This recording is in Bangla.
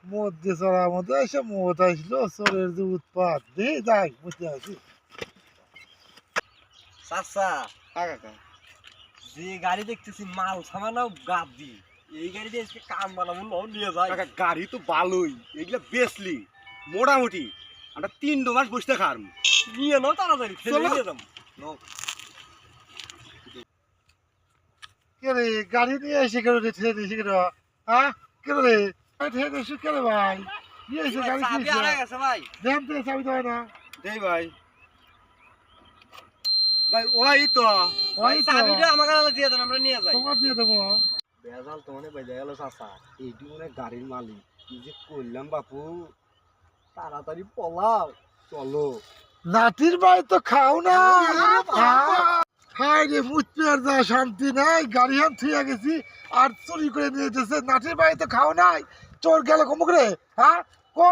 মধ্যে চড়ার মধ্যে এসে মত আসলো চোরের যে উৎপাত নেই যাই বুঝতে আছি। চাচা কাকা যে গাড়ি দেখতেছি মাল সামানাও গাদ দি এই গাড়ি দিয়ে আজকে কাম বানাবো নাও নিয়ে যাই। কাকা গাড়ি তো ভালোই, এগুলা বেচলি মোটামুটি আমরা 3 মাস বসতে খার। নিয়ে নাও তাড়াতাড়ি ফেলে চলো। নিয়ে যাম। নাও। কে রে গাড়ি নিয়ে এসে কেন রে ঠেলে দিয়েছে কেন? হ্যাঁ কেন রে ঠেলে দিয়েছি কেন ভাই? নিয়ে এসে গাড়ি চাবি কিনছে হারাই গেছে ভাই। দেন তো চাবি দেয় না। দেই ভাই, ভাই ওই তো ওই তো চাবিটা আমাকে দিয়ে দেন আমরা নিয়ে যাই। তোমার দিয়ে দেবো। বেজাল তো মানে বেজে গেল চাচা, এইটি মানে গাড়ির মালিক। কি যে করলাম বাপু, তাড়াতাড়ি পলাও চলো। নাতির বাড়ি তো খাও না। হায় রে মুচতে আর যা শান্তি নাই, গাড়ি হান থুয়ে গেছি আর চুরি করে নিয়ে যেতেছে। নাতির বাড়ি তো খাও নাই, চোর গেল কমুক রে। হ্যাঁ কো